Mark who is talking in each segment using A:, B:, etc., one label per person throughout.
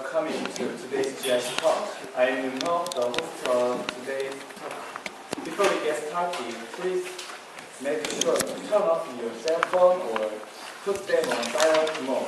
A: Coming to today's GIC Talk. I am the host of today's talk. Before we get started, please make sure to turn off your cell phone or put them on silent mode.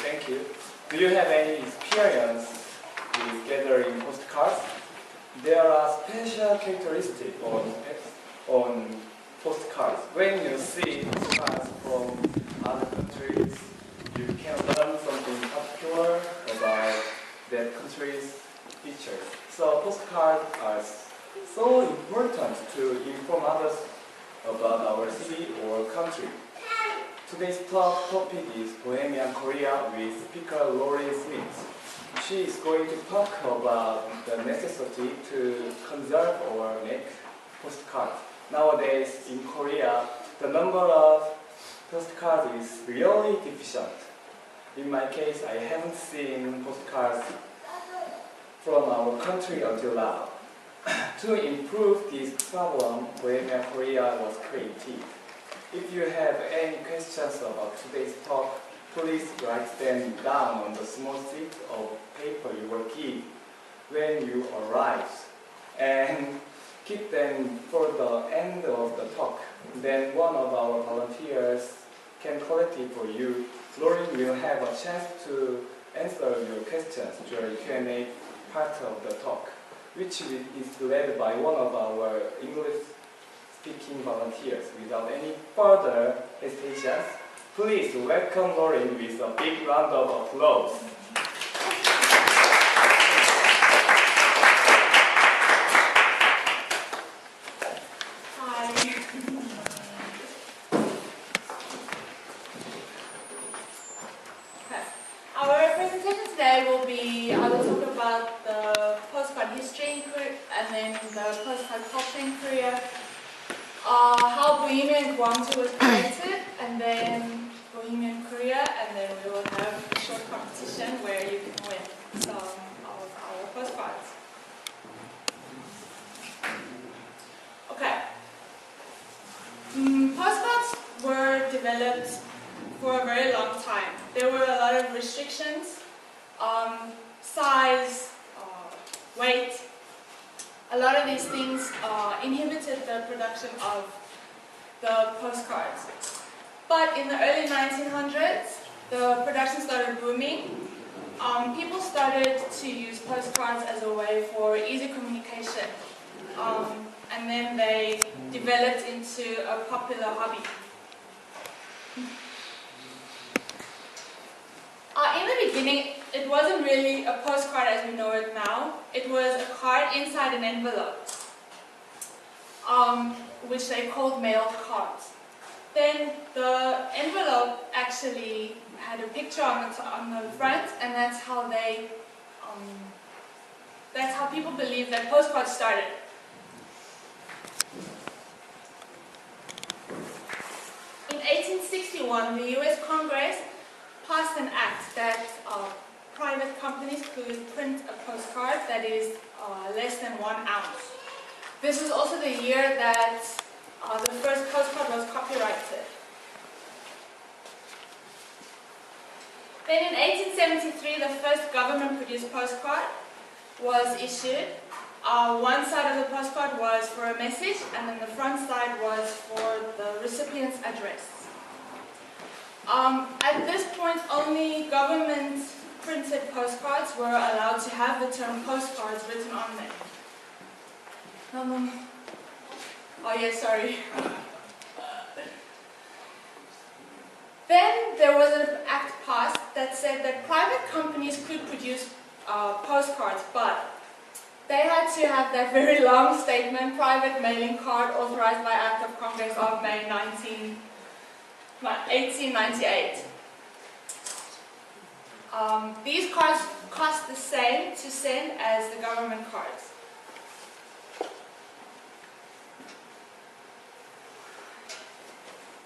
A: Thank you. Do you have any experience with gathering postcards? There are special characteristics on postcards. When you see postcards from other countries, you can learn something particular about that country's features. So postcards are so important to inform others about our city or country. Today's talk topic is Bohemian Korea with speaker Lorryn Smit. She is going to talk about the necessity to conserve or make postcards. Nowadays in Korea, the number of postcards is really deficient. In my case, I haven't seen postcards from our country until now. To improve this problem, Bohemian Korea was created. If you have any questions about today's talk, please write them down on the small sheet of paper you will give when you arrive, and keep them for the end of the talk. Then one of our volunteers can collect it for you. Lorryn will have a chance to answer your questions during the Q&A part of the talk, which is led by one of our English-speaking volunteers. Without any further hesitation, please welcome Lorryn with a big round of applause.
B: I will talk about the postcard history and then the postcard culture in Korea, how Bohemian Korea was created, and then Bohemian Korea, and then we will have a short competition where you can win some of our postcards. Okay. Postcards were developed for a very long time. There were a lot of restrictions. Size, weight, a lot of these things inhibited the production of the postcards. But in the early 1900s, the production started booming. People started to use postcards as a way for easy communication. And then they developed into a popular hobby. In the beginning, it wasn't really a postcard as we know it now. It was a card inside an envelope, which they called mailed cards. Then the envelope actually had a picture on the front, and that's how people believe that postcards started. In 1861, the U.S. Congress passed an act that private companies could print a postcard that is less than 1 ounce. This is also the year that the first postcard was copyrighted. Then in 1873, the first government-produced postcard was issued. One side of the postcard was for a message, and then the front side was for the recipient's address. At this point, only government-printed postcards were allowed to have the term postcards written on them. Oh yes, sorry. Then there was an act passed that said that private companies could produce postcards, but they had to have that very long statement, private mailing card, authorized by Act of Congress of May 1898. These cards cost the same to send as the government cards.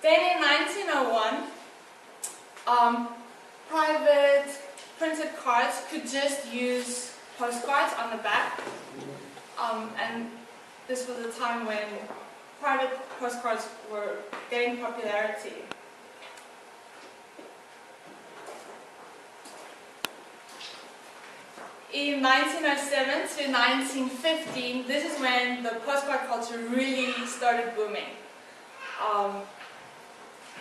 B: Then in 1901, private printed cards could just use postcards on the back, and this was a time when private postcards were gaining popularity. in 1907 to 1915, this is when the postcard culture really started booming.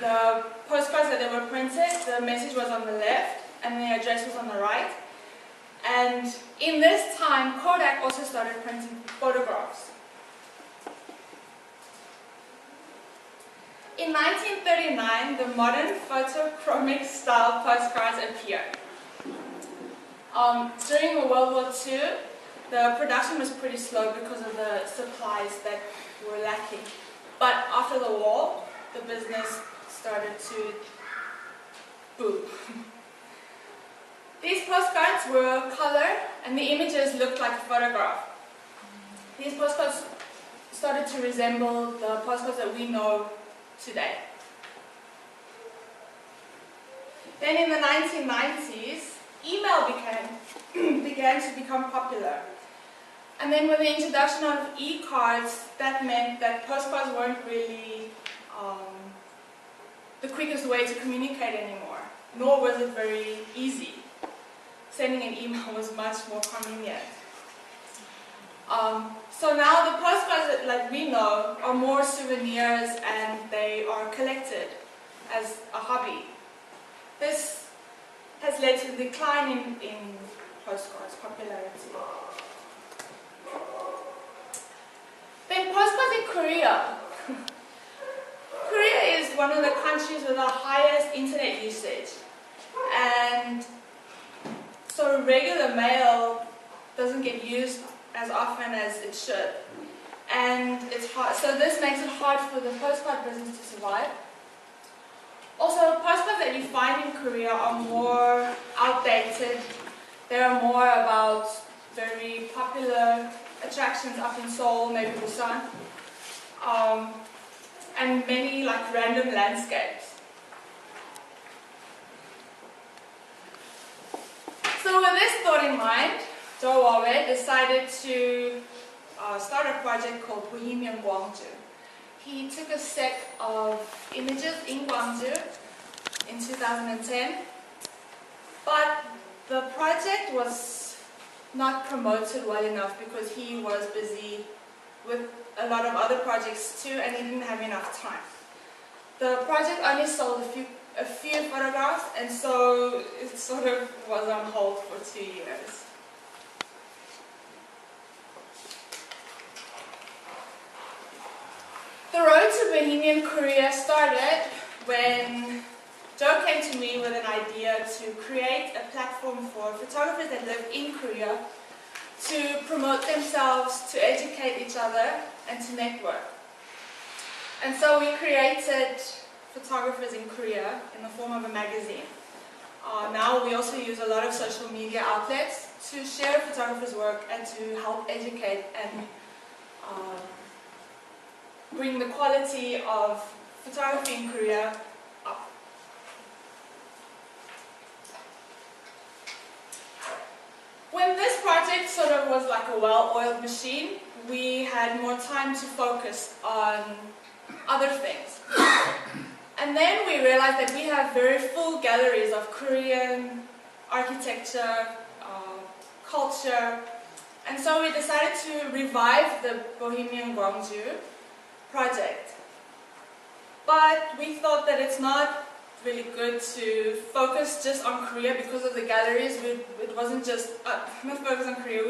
B: The postcards that they were printed, the message was on the left and the address was on the right. And in this time, Kodak also started printing photographs. In 1939, the modern photochromic style postcards appeared. During World War II, the production was pretty slow because of the supplies that were lacking. But after the war, the business started to boom. These postcards were colored and the images looked like a photograph. These postcards started to resemble the postcards that we know today. Then in the 1990s, email began to become popular. And then with the introduction of e-cards, that meant that postcards weren't really the quickest way to communicate anymore, nor was it very easy. Sending an email was much more convenient. So now the postcards that like we know are more souvenirs and they are collected as a hobby. This has led to a decline in postcards popularity. Then postcards in Korea. Korea is one of the countries with the highest internet usage, and so regular mail doesn't get used as often as it should, and it's hard. So this makes it hard for the postcard business to survive. Also, postcards that you find in Korea are more outdated. They are more about very popular attractions up in Seoul, maybe Busan, and many like random landscapes. So with this thought in mind, Do Wawe decided to start a project called Bohemian Gwangju. He took a set of images in Gwangju in 2010, but the project was not promoted well enough because he was busy with a lot of other projects too, and he didn't have enough time. The project only sold a few photographs, and so it sort of was on hold for 2 years. The road to Bohemian Korea started when Joe came to me with an idea to create a platform for photographers that live in Korea to promote themselves, to educate each other, and to network. And so we created Photographers in Korea in the form of a magazine. Now we also use a lot of social media outlets to share photographers' work and to help educate and bring the quality of photography in Korea up. When this project sort of was like a well-oiled machine, we had more time to focus on other things. And then we realized that we have very full galleries of Korean architecture, culture, and so we decided to revive the Bohemian Gwangju project. But we thought that it's not really good to focus just on Korea because of the galleries. It wasn't just not focus on Korea.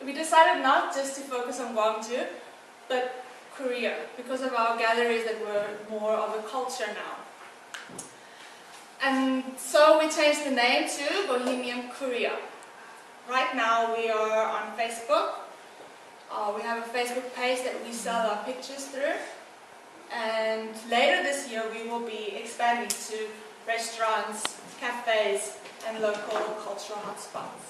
B: We decided not just to focus on Gwangju, but Korea, because of our galleries that were more of a culture now. And so we changed the name to Bohemian Korea. Right now we are on Facebook. We have a Facebook page that we sell our pictures through. And later this year we will be expanding to restaurants, cafes, and local cultural hotspots.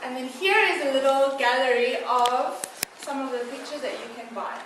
B: And then here is a little gallery of some of the pictures that you can buy.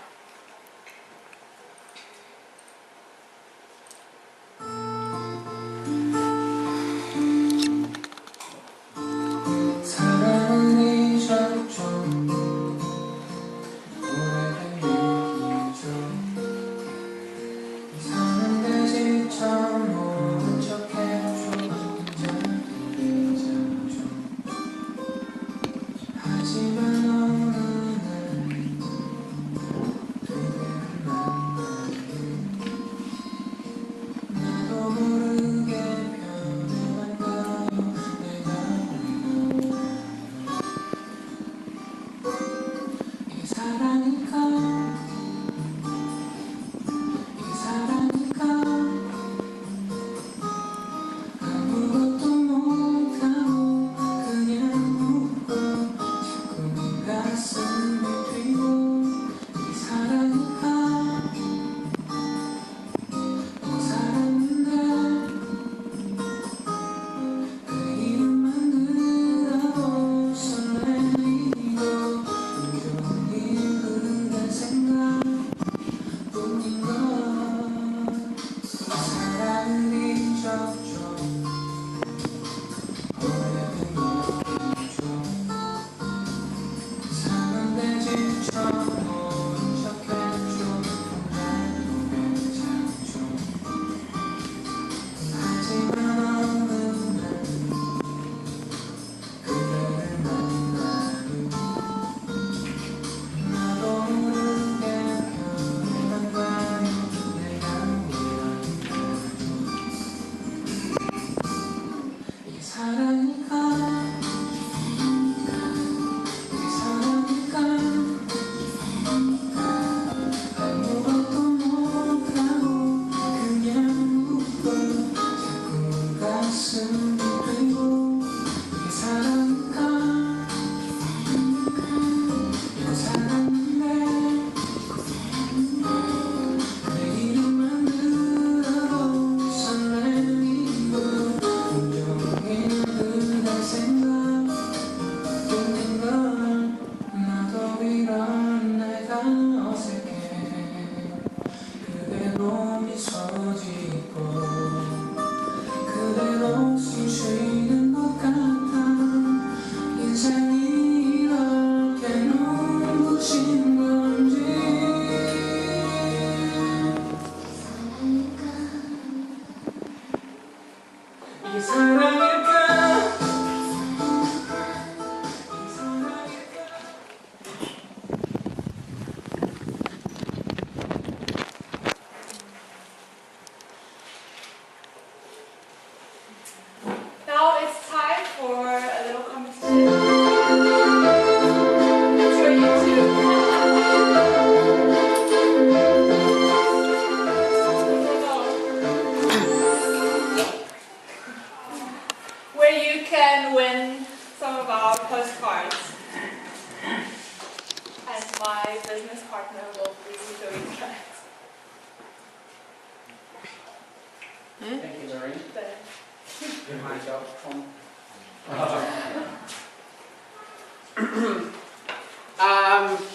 C: myself from.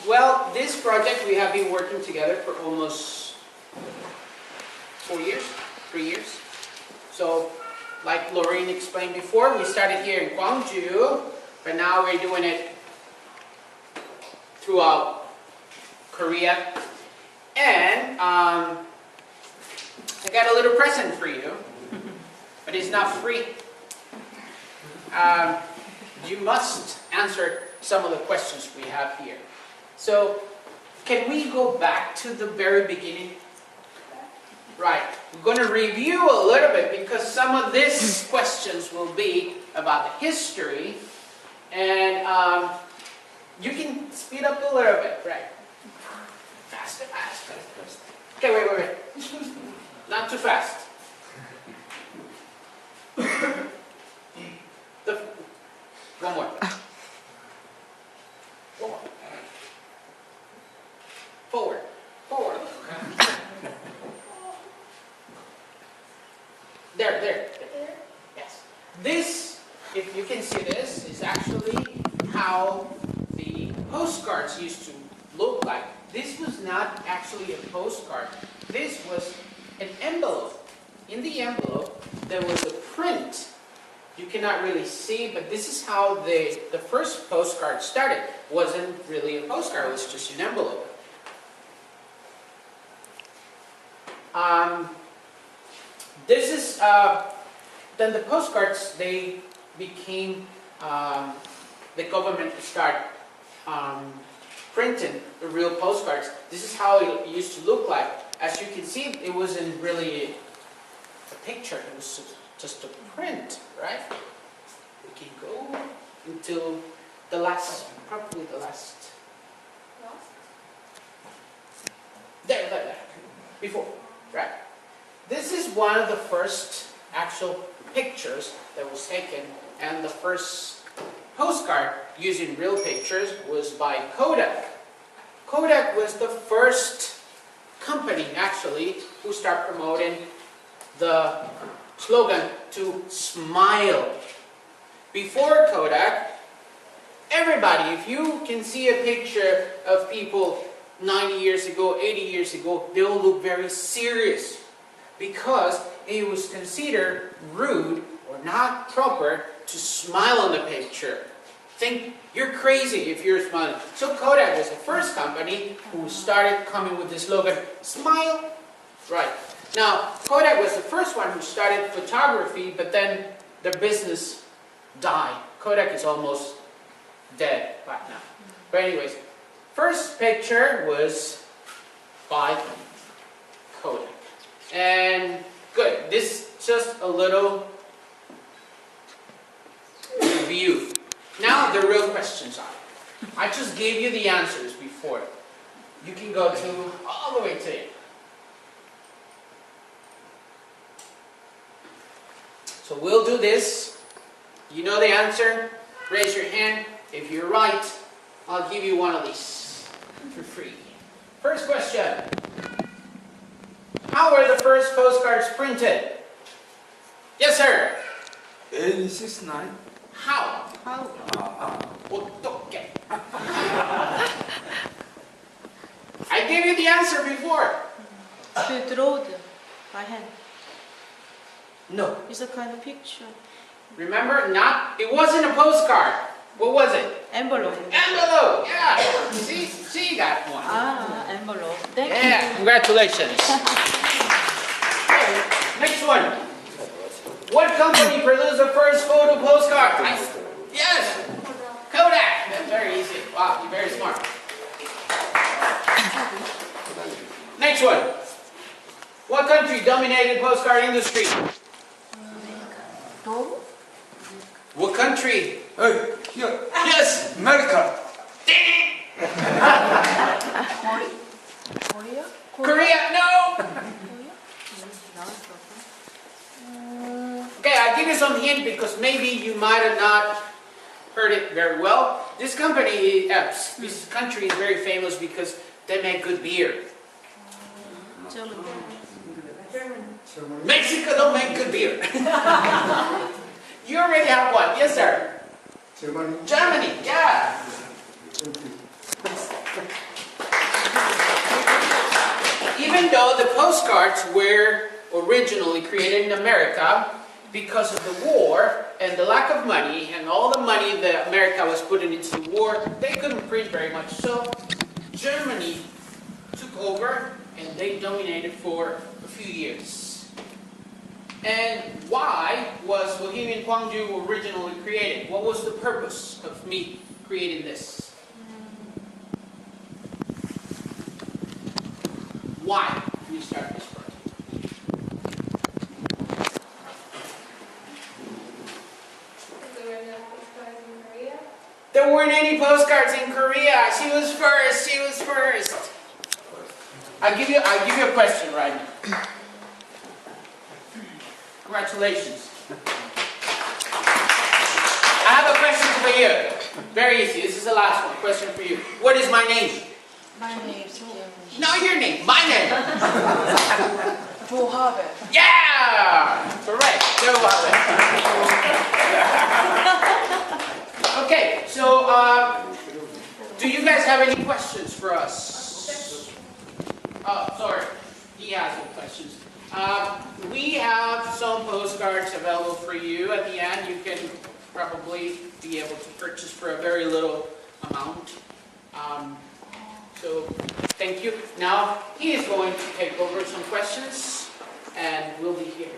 C: Well, this project we have been working together for almost 4 years, 3 years. So, like Lorryn explained before, we started here in Gwangju, but now we're doing it throughout Korea. And I got a little present for you, but it's not free. You must answer some of the questions we have here. So, can we go back to the very beginning? Right. We're going to review a little bit because some of these questions will be about the history, and you can speed up a little bit, right? Faster, faster, faster. Okay, wait. Not too fast. One more. One more. Forward. Forward. There. Yes. This, if you can see this, is actually how the postcards used to look like. This was not actually a postcard. This was an envelope. In the envelope, there was a print. You cannot really see, but this is how the first postcard started. It wasn't really a postcard, it was just an envelope. This is, then the postcards, they became, the government started printing the real postcards. This is how it used to look like. As you can see, it wasn't really a picture, it was just a print, right? We can go until the last, probably the last. There. Before, right? This is one of the first actual pictures that was taken, and the first postcard using real pictures was by Kodak. Kodak was the first company, actually, who started promoting the slogan to smile. Before Kodak, everybody, if you can see a picture of people 90 years ago, 80 years ago, they all look very serious because it was considered rude or not proper to smile on the picture. Think you're crazy if you're smiling. So Kodak was the first company who started coming with the slogan, smile. Right. Now, Kodak was the first one who started photography, but then the business died. Kodak is almost dead right now. But anyways, first picture was by Kodak. And good, this is just a little review. Now the real questions are. I just gave you the answers before. You can go to all the way to it. So we'll do this. You know the answer? Raise your hand. If you're right, I'll give you one of these for free. First question. How were the first postcards printed? Yes, sir.
D: 869.
C: How? 어떻게? I gave you the answer before.
E: To draw by hand.
C: No.
E: It's a kind of picture.
C: Remember, it wasn't a postcard. What was it?
E: Envelope.
C: Envelope. Yeah. See, you got one.
E: Envelope. Thank
C: Yeah.
E: you.
C: Congratulations. Okay, next one. What company produced the first photo postcard? Yes. Kodak. That's very easy. Wow, you're very smart. Next one. What country dominated postcard industry? What country?
D: Hey, here.
C: Yes.
D: America.
E: Korea?
C: Korea? No. Okay, I'll give you some hint because maybe you might have not heard it very well. This company, this country is very famous because they make good beer. Mexico don't make good beer. You already have one. Yes, sir.
D: Germany.
C: Germany. Yeah. Even though the postcards were originally created in America, because of the war and the lack of money and all the money that America was putting into the war, they couldn't print very much. So Germany took over and they dominated for a few years. And why was Bohemian Gwangju originally created? What was the purpose of me creating this? Why? Let me start this first. There weren't any postcards in Korea. She was first. She was first. I'll give you a question right now. Congratulations. I have a question for you. Very easy. This is the last one. Question for you. What is my name?
E: My name is
C: No, your name. My name.
E: Johabe.
C: Yeah! Correct. Okay, so do you guys have any questions for us? Oh, sorry. He has some questions. We have some postcards available for you. At the end, you can probably be able to purchase for a very little amount. So, thank you. Now, he is going to take over some questions, and we'll be here.